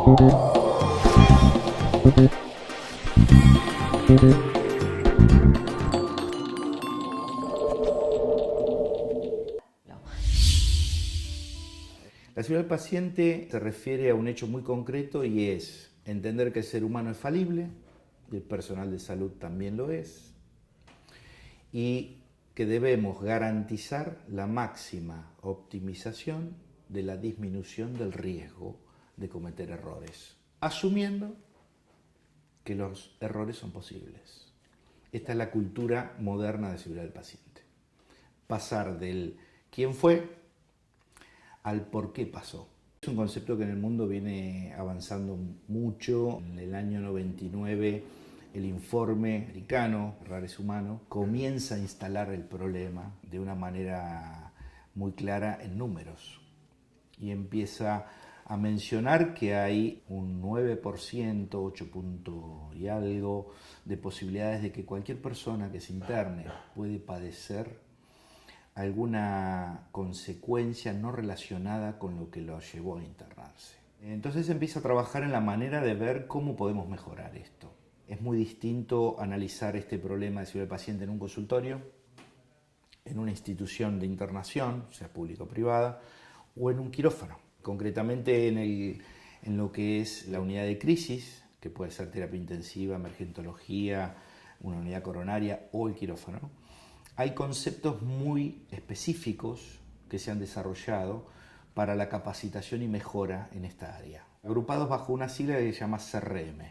La seguridad del paciente se refiere a un hecho muy concreto y es entender que el ser humano es falible, y el personal de salud también lo es, y que debemos garantizar la máxima optimización de la disminución del riesgo de cometer errores, asumiendo que los errores son posibles. Esta es la cultura moderna de seguridad del paciente. Pasar del quién fue al por qué pasó. Es un concepto que en el mundo viene avanzando mucho. En el año 99, el informe americano, Errores Humanos, comienza a instalar el problema de una manera muy clara en números. Y empieza a mencionar que hay un 9%, 8 punto y algo, de posibilidades de que cualquier persona que se interne puede padecer alguna consecuencia no relacionada con lo que lo llevó a internarse. Entonces empieza a trabajar en la manera de ver cómo podemos mejorar esto. Es muy distinto analizar este problema de seguridad del paciente en un consultorio, en una institución de internación, sea pública o privada, o en un quirófano. Concretamente en lo que es la unidad de crisis, que puede ser terapia intensiva, emergentología, una unidad coronaria o el quirófano. Hay conceptos muy específicos que se han desarrollado para la capacitación y mejora en esta área, agrupados bajo una sigla que se llama CRM.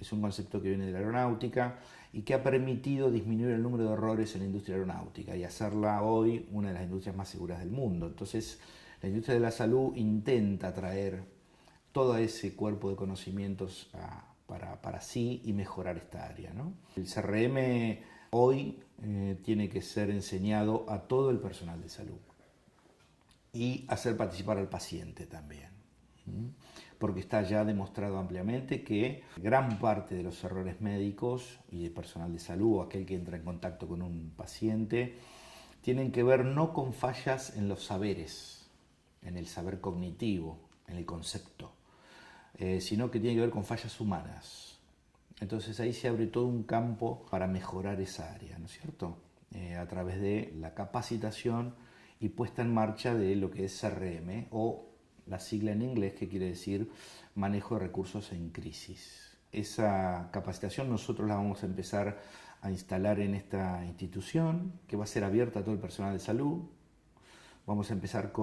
Es un concepto que viene de la aeronáutica y que ha permitido disminuir el número de errores en la industria aeronáutica y hacerla hoy una de las industrias más seguras del mundo. Entonces, la industria de la salud intenta traer todo ese cuerpo de conocimientos para sí y mejorar esta área, ¿no? El CRM hoy tiene que ser enseñado a todo el personal de salud y hacer participar al paciente también, porque está ya demostrado ampliamente que gran parte de los errores médicos y de personal de salud o aquel que entra en contacto con un paciente tienen que ver no con fallas en los saberes, en el saber cognitivo, en el concepto, sino que tiene que ver con fallas humanas. Entonces ahí se abre todo un campo para mejorar esa área, ¿no es cierto? A través de la capacitación y puesta en marcha de lo que es CRM o la sigla en inglés que quiere decir manejo de recursos en crisis. Esa capacitación nosotros la vamos a empezar a instalar en esta institución que va a ser abierta a todo el personal de salud. Vamos a empezar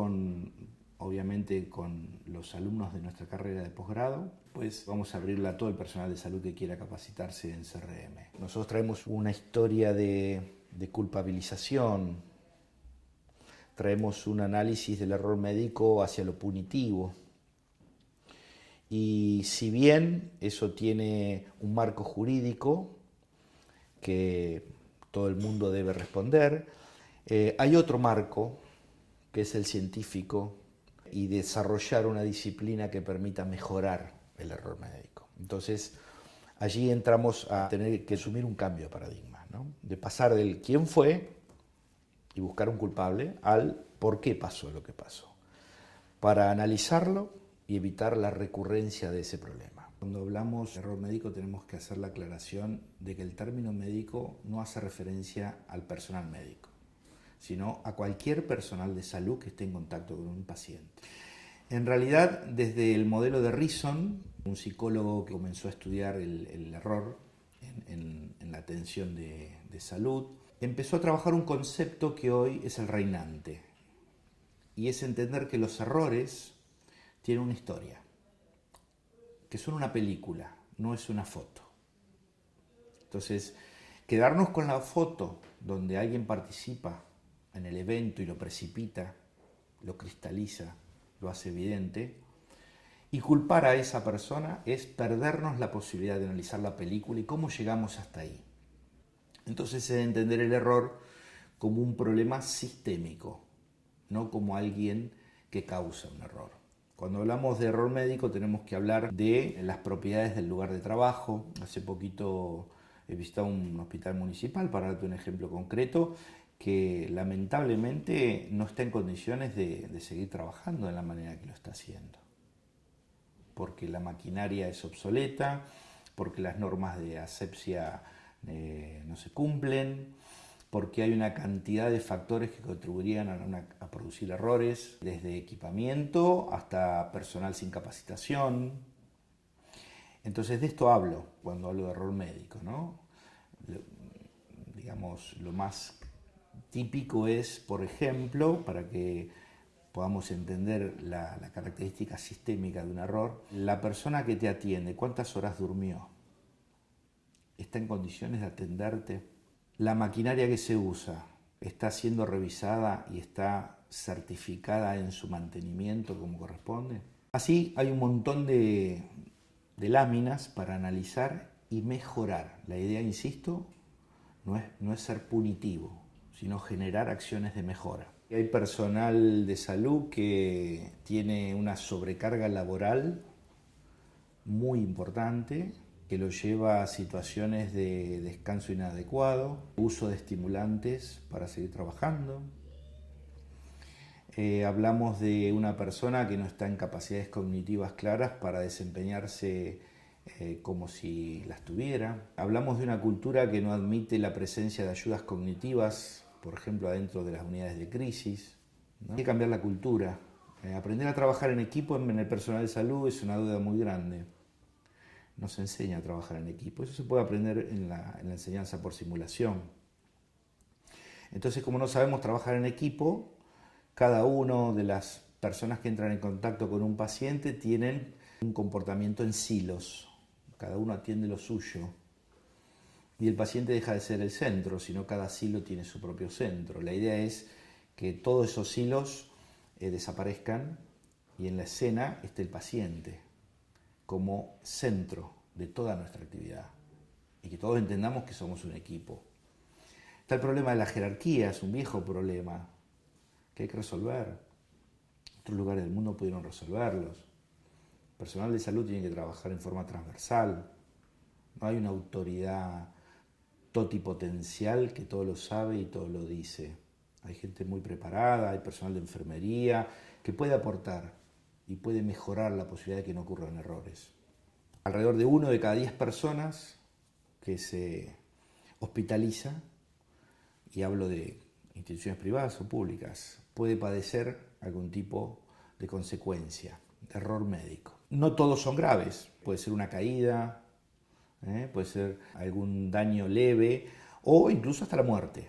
obviamente con los alumnos de nuestra carrera de posgrado, pues vamos a abrirla a todo el personal de salud que quiera capacitarse en CRM. Nosotros traemos una historia de culpabilización, traemos un análisis del error médico hacia lo punitivo, y si bien eso tiene un marco jurídico que todo el mundo debe responder, hay otro marco que es el científico, y desarrollar una disciplina que permita mejorar el error médico. Entonces, allí entramos a tener que asumir un cambio de paradigma, ¿no? De pasar del quién fue y buscar un culpable al por qué pasó lo que pasó, para analizarlo y evitar la recurrencia de ese problema. Cuando hablamos de error médico tenemos que hacer la aclaración de que el término médico no hace referencia al personal médico, sino a cualquier personal de salud que esté en contacto con un paciente. En realidad, desde el modelo de Reason, un psicólogo que comenzó a estudiar el error en la atención de salud, empezó a trabajar un concepto que hoy es el reinante, y es entender que los errores tienen una historia, que son una película, no es una foto. Entonces, quedarnos con la foto donde alguien participa en el evento y lo precipita, lo cristaliza, lo hace evidente, y culpar a esa persona es perdernos la posibilidad de analizar la película y cómo llegamos hasta ahí. Entonces es entender el error como un problema sistémico, no como alguien que causa un error. Cuando hablamos de error médico tenemos que hablar de las propiedades del lugar de trabajo. Hace poquito he visitado un hospital municipal, para darte un ejemplo concreto, que lamentablemente no está en condiciones de seguir trabajando de la manera que lo está haciendo. porque la maquinaria es obsoleta, porque las normas de asepsia no se cumplen, porque hay una cantidad de factores que contribuirían a producir errores, desde equipamiento hasta personal sin capacitación. Entonces de esto hablo cuando hablo de error médico, ¿no? Digamos, lo más típico es, por ejemplo, para que podamos entender la característica sistémica de un error, la persona que te atiende, ¿cuántas horas durmió? ¿Está en condiciones de atenderte? ¿La maquinaria que se usa está siendo revisada y está certificada en su mantenimiento como corresponde? Así hay un montón de láminas para analizar y mejorar. La idea, insisto, no es ser punitivo, sino generar acciones de mejora. Hay personal de salud que tiene una sobrecarga laboral muy importante, que lo lleva a situaciones de descanso inadecuado, uso de estimulantes para seguir trabajando. Hablamos de una persona que no está en capacidades cognitivas claras para desempeñarse como si las tuviera. Hablamos de una cultura que no admite la presencia de ayudas cognitivas, por ejemplo, adentro de las unidades de crisis, ¿no? Hay que cambiar la cultura. Aprender a trabajar en equipo en el personal de salud es una deuda muy grande. No se enseña a trabajar en equipo. Eso se puede aprender en la enseñanza por simulación. Entonces, como no sabemos trabajar en equipo, cada una de las personas que entran en contacto con un paciente tienen un comportamiento en silos. Cada uno atiende lo suyo. Y el paciente deja de ser el centro, sino cada silo tiene su propio centro. La idea es que todos esos silos desaparezcan y en la escena esté el paciente como centro de toda nuestra actividad y que todos entendamos que somos un equipo. Está el problema de la jerarquía, es un viejo problema que hay que resolver. Otros lugares del mundo pudieron resolverlos. El personal de salud tiene que trabajar en forma transversal. No hay una autoridad totipotencial que todo lo sabe y todo lo dice. Hay gente muy preparada, hay personal de enfermería que puede aportar y puede mejorar la posibilidad de que no ocurran errores. Alrededor de 1 de cada 10 personas que se hospitaliza, y hablo de instituciones privadas o públicas, puede padecer algún tipo de consecuencia, de error médico. No todos son graves, puede ser una caída, puede ser algún daño leve o incluso hasta la muerte.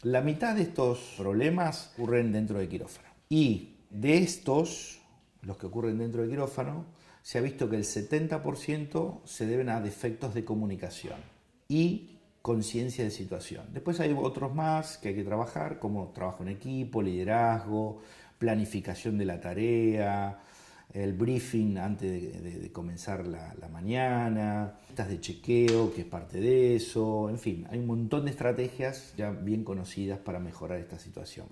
La mitad de estos problemas ocurren dentro de quirófano. Y de estos, los que ocurren dentro de quirófano, se ha visto que el 70% se deben a defectos de comunicación y conciencia de situación. Después hay otros más que hay que trabajar, como trabajo en equipo, liderazgo, planificación de la tarea, el briefing antes de comenzar la mañana, listas de chequeo, que es parte de eso, en fin, hay un montón de estrategias ya bien conocidas para mejorar esta situación.